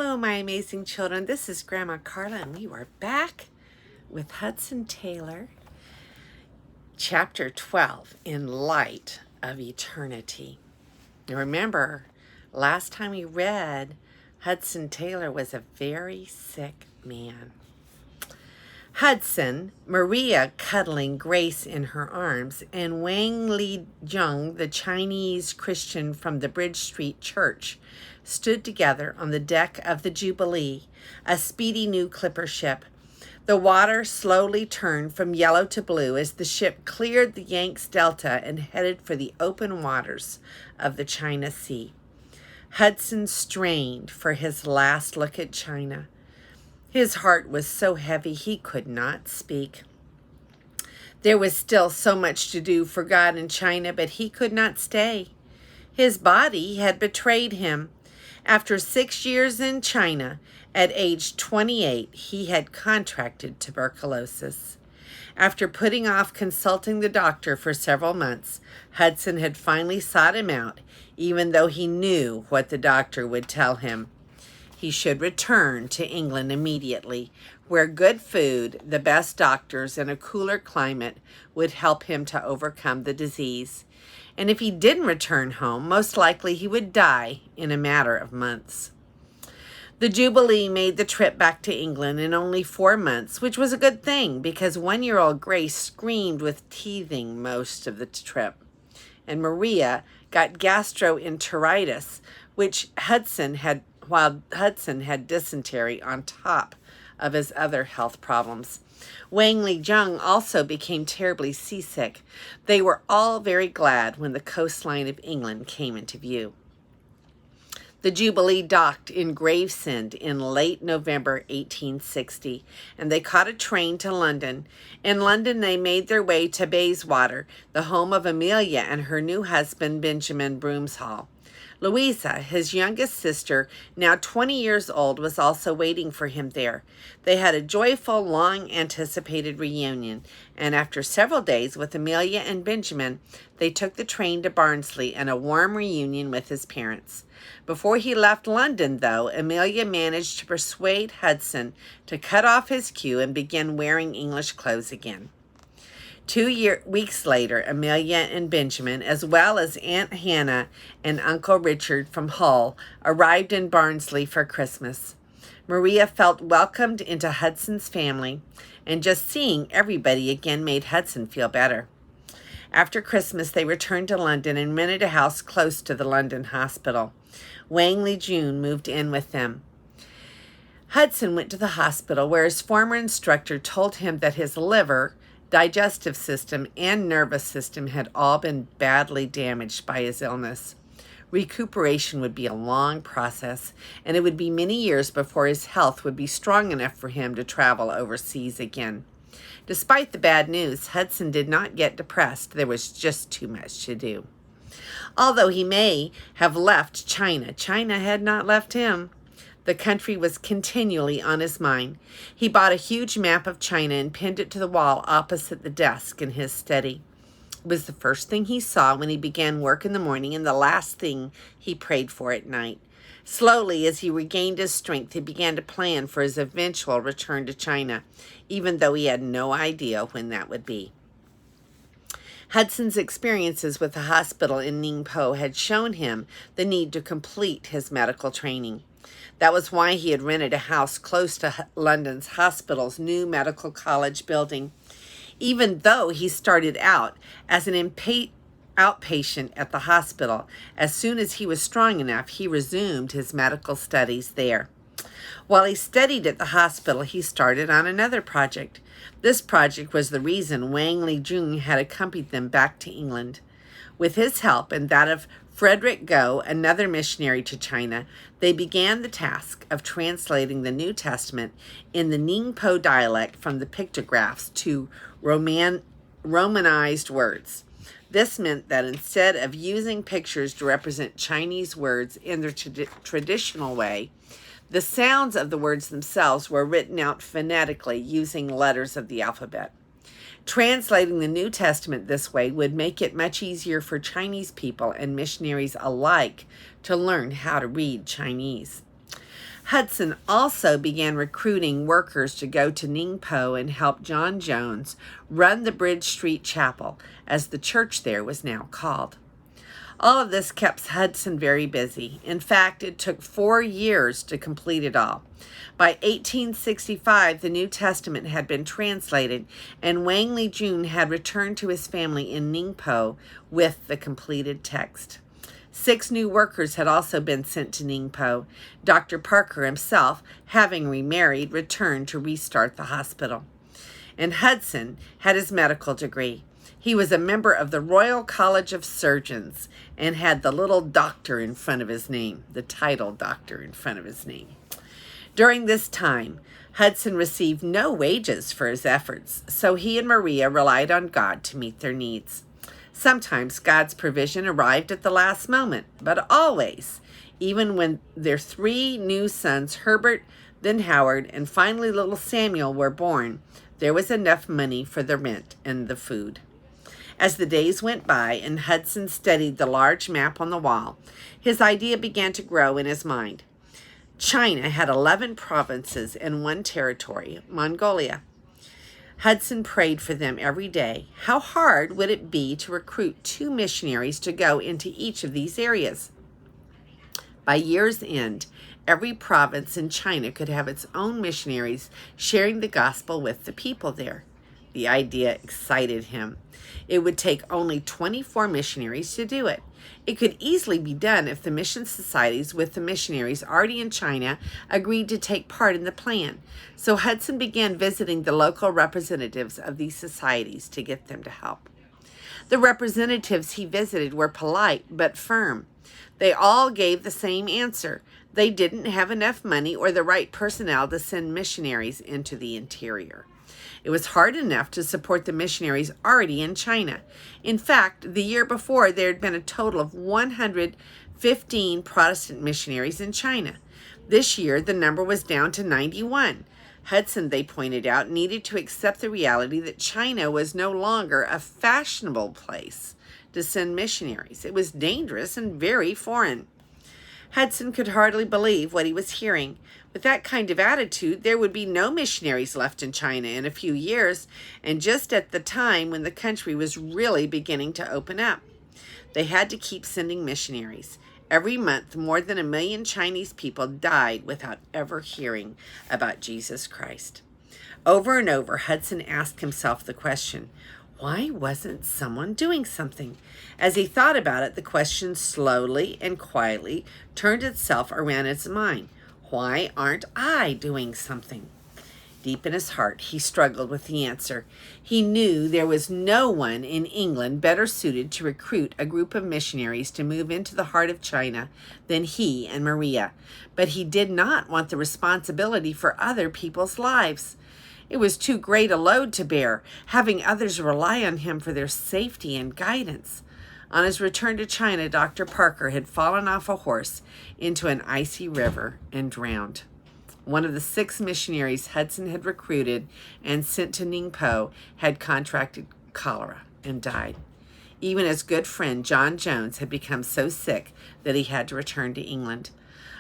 Hello, my amazing children. This is Grandma Carla, and we are back with Hudson Taylor, Chapter 12, In Light of Eternity. Now remember, last time we read, Hudson Taylor was a very sick man. Hudson, Maria cuddling Grace in her arms, and Wang Li Jung, the Chinese Christian from the Bridge Street Church, stood together on the deck of the Jubilee, a speedy new clipper ship. The water slowly turned from yellow to blue as the ship cleared the Yanks Delta and headed for the open waters of the China Sea. Hudson strained for his last look at China. His heart was so heavy he could not speak. There was still so much to do for God in China, but he could not stay. His body had betrayed him. After 6 years in China, at age 28, he had contracted tuberculosis. After putting off consulting the doctor for several months, Hudson had finally sought him out, even though he knew what the doctor would tell him. He should return to England immediately, where good food, the best doctors, and a cooler climate would help him to overcome the disease. And if he didn't return home, most likely he would die in a matter of months. The Jubilee made the trip back to England in only 4 months, which was a good thing because 1-year-old Grace screamed with teething most of the trip. And Maria got gastroenteritis, while Hudson had dysentery on top of his other health problems. Wang Li Jung also became terribly seasick. They were all very glad when the coastline of England came into view. The Jubilee docked in Gravesend in late November 1860, and they caught a train to London. In London, they made their way to Bayswater, the home of Amelia and her new husband, Benjamin Broomshall. Louisa, his youngest sister, now 20 years old, was also waiting for him there. They had a joyful, long-anticipated reunion, and after several days with Amelia and Benjamin, they took the train to Barnsley and a warm reunion with his parents. Before he left London, though, Amelia managed to persuade Hudson to cut off his queue and begin wearing English clothes again. 2 weeks later, Amelia and Benjamin, as well as Aunt Hannah and Uncle Richard from Hull, arrived in Barnsley for Christmas. Maria felt welcomed into Hudson's family, and just seeing everybody again made Hudson feel better. After Christmas, they returned to London and rented a house close to the London hospital. Wang Li Jun moved in with them. Hudson went to the hospital where his former instructor told him that his liver, digestive system, and nervous system had all been badly damaged by his illness. Recuperation would be a long process, and it would be many years before his health would be strong enough for him to travel overseas again. Despite the bad news, Hudson did not get depressed. There was just too much to do. Although he may have left China, China had not left him. The country was continually on his mind. He bought a huge map of China and pinned it to the wall opposite the desk in his study. It was the first thing he saw when he began work in the morning and the last thing he prayed for at night. Slowly, as he regained his strength, he began to plan for his eventual return to China, even though he had no idea when that would be. Hudson's experiences with the hospital in Ningpo had shown him the need to complete his medical training. That was why he had rented a house close to London's hospital's new medical college building. Even though he started out as an outpatient at the hospital, as soon as he was strong enough, he resumed his medical studies there. While he studied at the hospital, he started on another project. This project was the reason Wang Li Jun had accompanied them back to England. With his help and that of Frederick Go, another missionary to China, they began the task of translating the New Testament in the Ningpo dialect from the pictographs to Romanized words. This meant that instead of using pictures to represent Chinese words in their traditional way, the sounds of the words themselves were written out phonetically using letters of the alphabet. Translating the New Testament this way would make it much easier for Chinese people and missionaries alike to learn how to read Chinese. Hudson also began recruiting workers to go to Ningpo and help John Jones run the Bridge Street Chapel, as the church there was now called. All of this kept Hudson very busy. In fact, it took 4 years to complete it all. By 1865, the New Testament had been translated, and Wang Lijun had returned to his family in Ningpo with the completed text. 6 new workers had also been sent to Ningpo. Dr. Parker himself, having remarried, returned to restart the hospital. And Hudson had his medical degree. He was a member of the Royal College of Surgeons and had the little doctor in front of his name, the title doctor in front of his name. During this time, Hudson received no wages for his efforts, so he and Maria relied on God to meet their needs. Sometimes God's provision arrived at the last moment, but always, even when their 3 new sons, Herbert, then Howard, and finally little Samuel, were born, there was enough money for the rent and the food. As the days went by and Hudson studied the large map on the wall, his idea began to grow in his mind. China had 11 provinces and 1 territory, Mongolia. Hudson prayed for them every day. How hard would it be to recruit 2 missionaries to go into each of these areas? By year's end, every province in China could have its own missionaries sharing the gospel with the people there. The idea excited him. It would take only 24 missionaries to do it. It could easily be done if the mission societies with the missionaries already in China agreed to take part in the plan. So Hudson began visiting the local representatives of these societies to get them to help. The representatives he visited were polite but firm. They all gave the same answer. They didn't have enough money or the right personnel to send missionaries into the interior. It was hard enough to support the missionaries already in China. In fact, the year before, there had been a total of 115 Protestant missionaries in China. This year, the number was down to 91. Hudson, they pointed out, needed to accept the reality that China was no longer a fashionable place to send missionaries. It was dangerous and very foreign. Hudson could hardly believe what he was hearing. With that kind of attitude, there would be no missionaries left in China in a few years, and just at the time when the country was really beginning to open up. They had to keep sending missionaries. Every month, more than 1 million Chinese people died without ever hearing about Jesus Christ. Over and over, Hudson asked himself the question, why wasn't someone doing something? As he thought about it, the question slowly and quietly turned itself around his mind. Why aren't I doing something? Deep in his heart, he struggled with the answer. He knew there was no one in England better suited to recruit a group of missionaries to move into the heart of China than he and Maria. But he did not want the responsibility for other people's lives. It was too great a load to bear, having others rely on him for their safety and guidance. On his return to China, Dr. Parker had fallen off a horse into an icy river and drowned. One of the 6 missionaries Hudson had recruited and sent to Ningpo had contracted cholera and died. Even his good friend John Jones had become so sick that he had to return to England.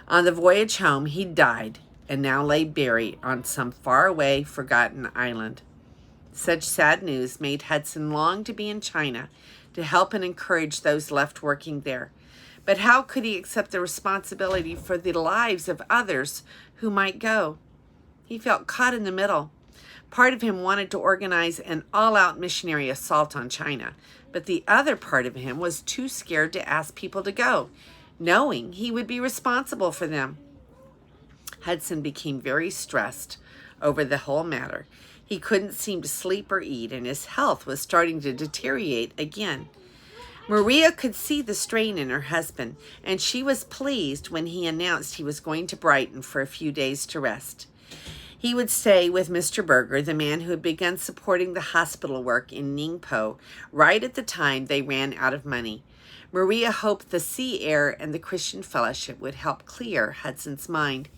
On the voyage home, he died and now lay buried on some faraway, forgotten island. Such sad news made Hudson long to be in China to help and encourage those left working there. But how could he accept the responsibility for the lives of others who might go? He felt caught in the middle. Part of him wanted to organize an all-out missionary assault on China, but the other part of him was too scared to ask people to go, knowing he would be responsible for them. Hudson became very stressed over the whole matter. He couldn't seem to sleep or eat, and his health was starting to deteriorate again. Maria could see the strain in her husband, and she was pleased when he announced he was going to Brighton for a few days to rest. He would stay with Mr. Berger, the man who had begun supporting the hospital work in Ningpo, right at the time they ran out of money. Maria hoped the sea air and the Christian fellowship would help clear Hudson's mind.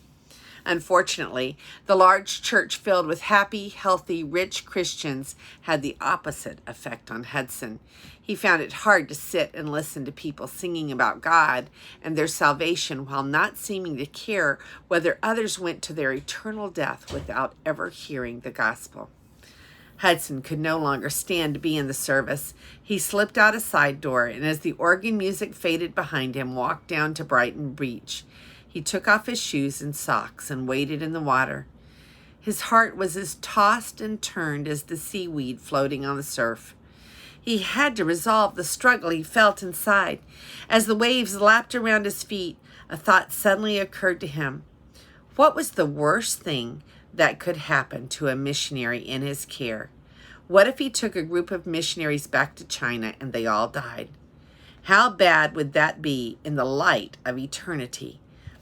Unfortunately, the large church filled with happy, healthy, rich Christians had the opposite effect on Hudson. He found it hard to sit and listen to people singing about God and their salvation while not seeming to care whether others went to their eternal death without ever hearing the gospel. Hudson could no longer stand to be in the service. He slipped out a side door, and as the organ music faded behind him, walked down to Brighton Beach. He took off his shoes and socks and waded in the water. His heart was as tossed and turned as the seaweed floating on the surf. He had to resolve the struggle he felt inside. As the waves lapped around his feet, a thought suddenly occurred to him. What was the worst thing that could happen to a missionary in his care? What if he took a group of missionaries back to China and they all died? How bad would that be in the light of eternity?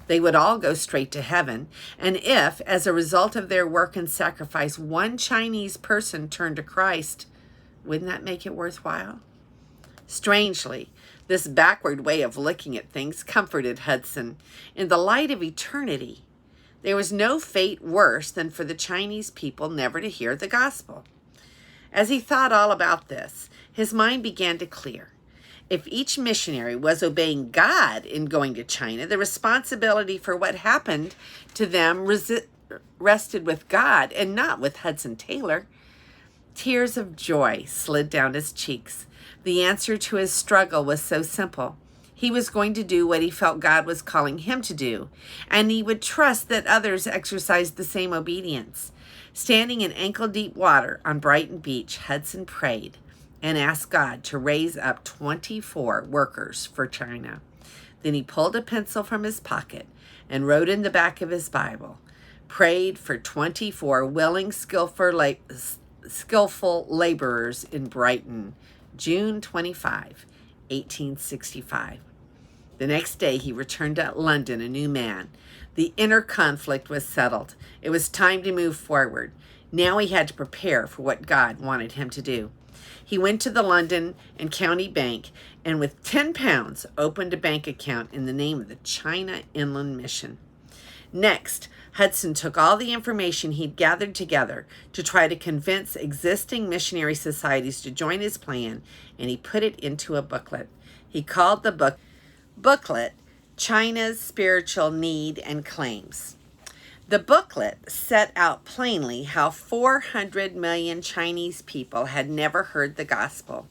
They would all go straight to heaven, and if, as a result of their work and sacrifice, one Chinese person turned to Christ, wouldn't that make it worthwhile? Strangely, this backward way of looking at things comforted Hudson. In the light of eternity, there was no fate worse than for the Chinese people never to hear the gospel. As he thought all about this, his mind began to clear. If each missionary was obeying God in going to China, the responsibility for what happened to them rested with God and not with Hudson Taylor. Tears of joy slid down his cheeks. The answer to his struggle was so simple. He was going to do what he felt God was calling him to do, and he would trust that others exercised the same obedience. Standing in ankle-deep water on Brighton Beach, Hudson prayed and asked God to raise up 24 workers for China. Then he pulled a pencil from his pocket and wrote in the back of his Bible, prayed for 24 willing, skillful laborers in Brighton, June 25, 1865. The next day he returned to London a new man. The inner conflict was settled. It was time to move forward. Now he had to prepare for what God wanted him to do. He went to the London and County Bank and with £10 opened a bank account in the name of the China Inland Mission. Next, Hudson took all the information he'd gathered together to try to convince existing missionary societies to join his plan, and he put it into a booklet. He called the booklet China's Spiritual Need and Claims. The booklet set out plainly how 400 million Chinese people had never heard the gospel.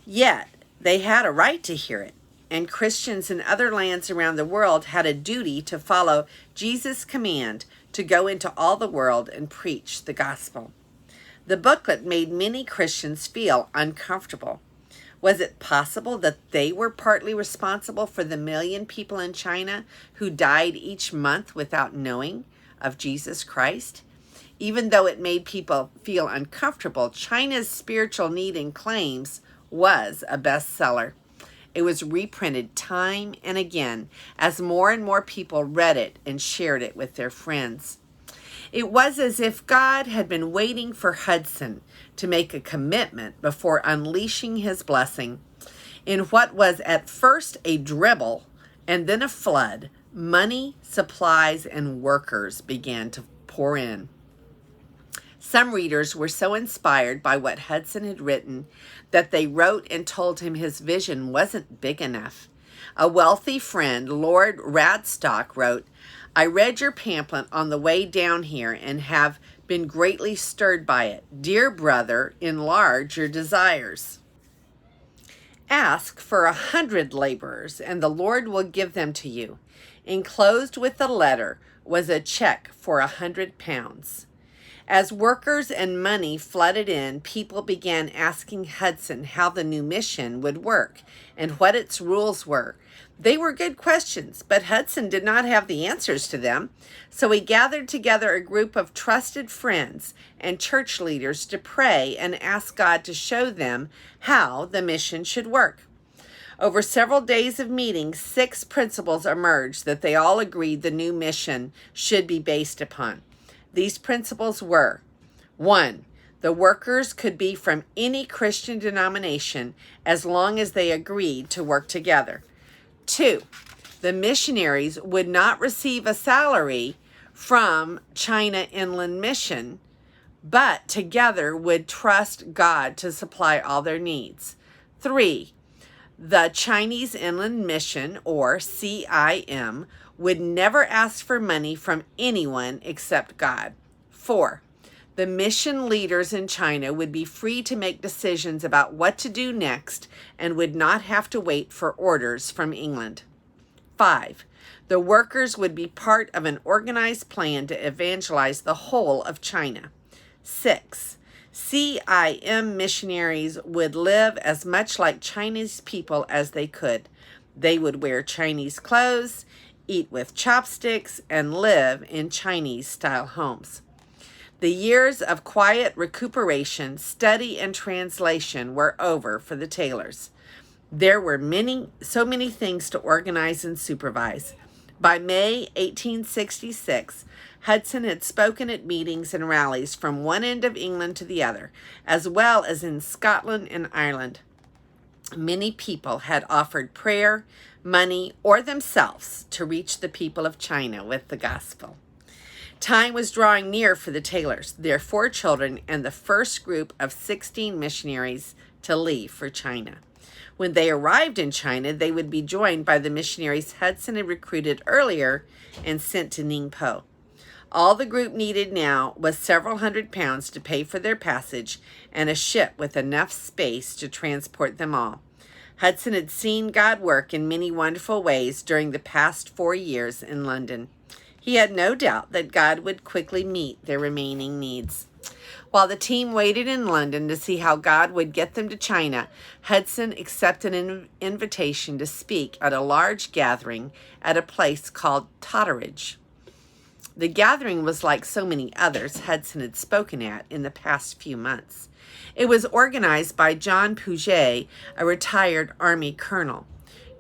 Yet, they had a right to hear it, and Christians in other lands around the world had a duty to follow Jesus' command to go into all the world and preach the gospel. The booklet made many Christians feel uncomfortable. Was it possible that they were partly responsible for the million people in China who died each month without knowing of Jesus Christ? Even though it made people feel uncomfortable, China's Spiritual Need and Claims was a bestseller. It was reprinted time and again as more and more people read it and shared it with their friends. It was as if God had been waiting for Hudson to make a commitment before unleashing his blessing. In what was at first a dribble and then a flood, money, supplies, and workers began to pour in. Some readers were so inspired by what Hudson had written that they wrote and told him his vision wasn't big enough. A wealthy friend, Lord Radstock, wrote, "I read your pamphlet on the way down here and have been greatly stirred by it. Dear brother, enlarge your desires. Ask for 100 laborers, and the Lord will give them to you." Enclosed with the letter was a check for £100. As workers and money flooded in, people began asking Hudson how the new mission would work and what its rules were. They were good questions, but Hudson did not have the answers to them, so he gathered together a group of trusted friends and church leaders to pray and ask God to show them how the mission should work. Over several days of meetings, 6 principles emerged that they all agreed the new mission should be based upon. These principles were: 1. The workers could be from any Christian denomination as long as they agreed to work together. 2. The missionaries would not receive a salary from China Inland Mission, but together would trust God to supply all their needs. 3. The Chinese Inland Mission, or CIM, would never ask for money from anyone except God. 4. The mission leaders in China would be free to make decisions about what to do next and would not have to wait for orders from England. 5. The workers would be part of an organized plan to evangelize the whole of China. 6. CIM missionaries would live as much like Chinese people as they could. They would wear Chinese clothes, eat with chopsticks, and live in Chinese-style homes. The years of quiet recuperation, study, and translation were over for the Taylors. There were so many things to organize and supervise. By May 1866, Hudson had spoken at meetings and rallies from one end of England to the other, as well as in Scotland and Ireland. Many people had offered prayer, money, or themselves to reach the people of China with the gospel. Time was drawing near for the Taylors, their 4 children, and the first group of 16 missionaries to leave for China. When they arrived in China, they would be joined by the missionaries Hudson had recruited earlier and sent to Ningpo. All the group needed now was several £100 to pay for their passage and a ship with enough space to transport them all. Hudson had seen God work in many wonderful ways during the past 4 years in London. He had no doubt that God would quickly meet their remaining needs. While the team waited in London to see how God would get them to China, Hudson accepted an invitation to speak at a large gathering at a place called Totteridge. The gathering was like so many others Hudson had spoken at in the past few months. It was organized by John Puget, a retired Army colonel.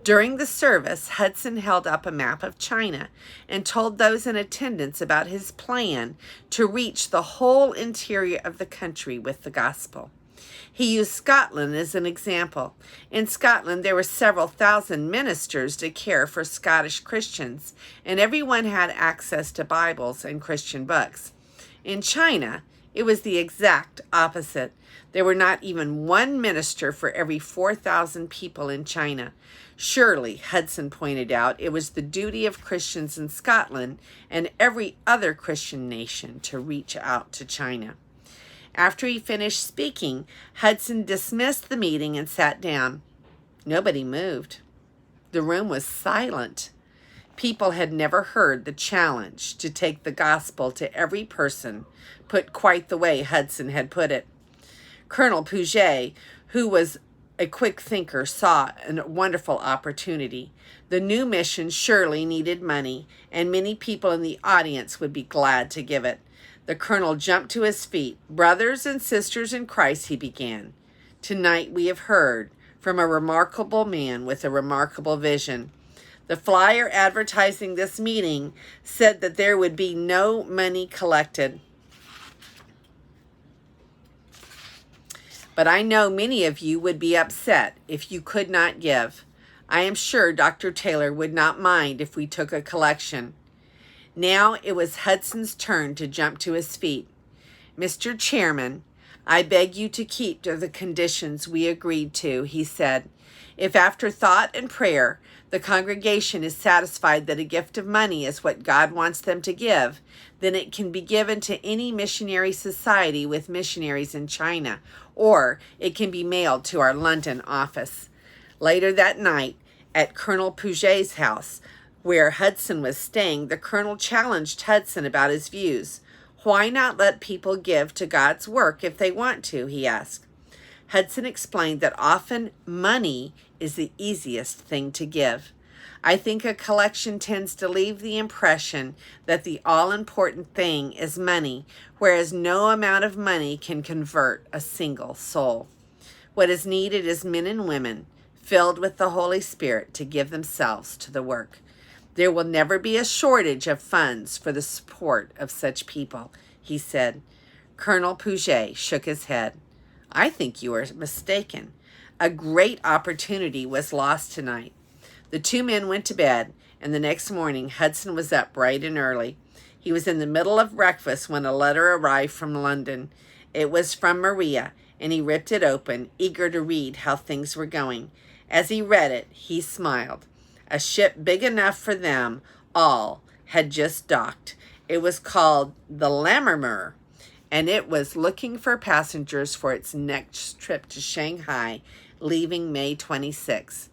During the service, Hudson held up a map of China and told those in attendance about his plan to reach the whole interior of the country with the gospel. He used Scotland as an example. In Scotland, there were several thousand ministers to care for Scottish Christians, and everyone had access to Bibles and Christian books. In China, it was the exact opposite. There were not even one minister for every 4,000 people in China. Surely, Hudson pointed out, it was the duty of Christians in Scotland and every other Christian nation to reach out to China. After he finished speaking, Hudson dismissed the meeting and sat down. Nobody moved. The room was silent. People had never heard the challenge to take the gospel to every person put quite the way Hudson had put it. Colonel Puget, who was a quick thinker, saw a wonderful opportunity. The new mission surely needed money, and many people in the audience would be glad to give it. The colonel jumped to his feet. "Brothers and sisters in Christ," he began, "tonight we have heard from a remarkable man with a remarkable vision. The flyer advertising this meeting said that there would be no money collected. But I know many of you would be upset if you could not give. I am sure Dr. Taylor would not mind if we took a collection." Now it was Hudson's turn to jump to his feet. "Mr. Chairman, I beg you to keep to the conditions we agreed to," he said. "If after thought and prayer the congregation is satisfied that a gift of money is what God wants them to give, then it can be given to any missionary society with missionaries in China, or it can be mailed to our London office." Later that night, at Colonel Puget's house, where Hudson was staying, the colonel challenged Hudson about his views. "Why not let people give to God's work if they want to?" he asked. Hudson explained that often money is the easiest thing to give. "I think a collection tends to leave the impression that the all-important thing is money, whereas no amount of money can convert a single soul. What is needed is men and women filled with the Holy Spirit to give themselves to the work. There will never be a shortage of funds for the support of such people," he said. Colonel Puget shook his head. "I think you are mistaken. A great opportunity was lost tonight." The 2 men went to bed, and the next morning Hudson was up bright and early. He was in the middle of breakfast when a letter arrived from London. It was from Maria, and he ripped it open, eager to read how things were going. As he read it, he smiled. A ship big enough for them all had just docked. It was called the Lammermuir, and it was looking for passengers for its next trip to Shanghai, leaving May 26.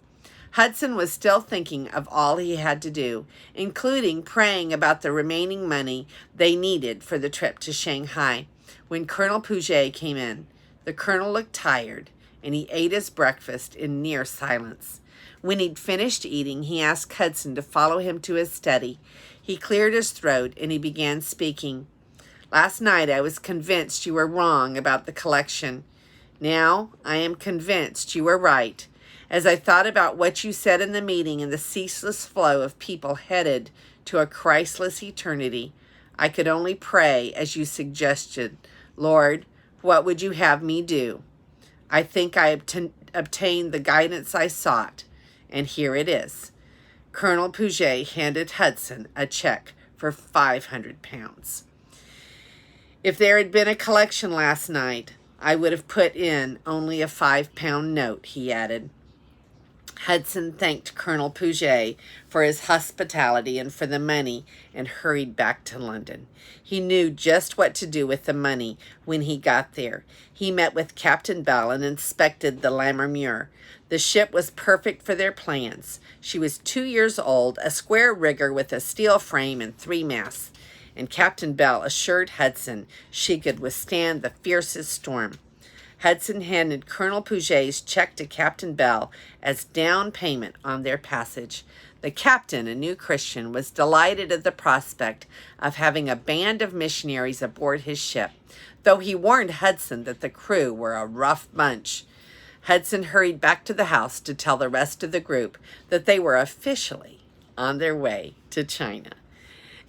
Hudson was still thinking of all he had to do, including praying about the remaining money they needed for the trip to Shanghai, when Colonel Puget came in. The colonel looked tired, and he ate his breakfast in near silence. When he'd finished eating, he asked Hudson to follow him to his study. He cleared his throat, and he began speaking. Last night I was convinced you were wrong about the collection. Now I am convinced you were right. As I thought about what you said in the meeting and the ceaseless flow of people headed to a Christless eternity, I could only pray as you suggested. Lord, what would you have me do? I think I obtained the guidance I sought, and here it is. Colonel Puget handed Hudson a check for £500. If there had been a collection last night, I would have put in only a £5 note, he added. Hudson thanked Colonel Puget for his hospitality and for the money and hurried back to London. He knew just what to do with the money when he got there. He met with Captain Bell and inspected the Lammermuir. The ship was perfect for their plans. She was 2 years old, a square rigger with a steel frame and 3 masts, and Captain Bell assured Hudson she could withstand the fiercest storm. Hudson handed Colonel Puget's check to Captain Bell as down payment on their passage. The captain, a new Christian, was delighted at the prospect of having a band of missionaries aboard his ship, though he warned Hudson that the crew were a rough bunch. Hudson hurried back to the house to tell the rest of the group that they were officially on their way to China.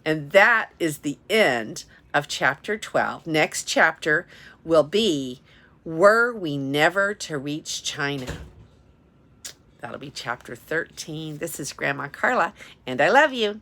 And that is the end of chapter 12. Next chapter will be, Were We Never to Reach China? That'll be chapter 13. This is Grandma Carla, and I love you.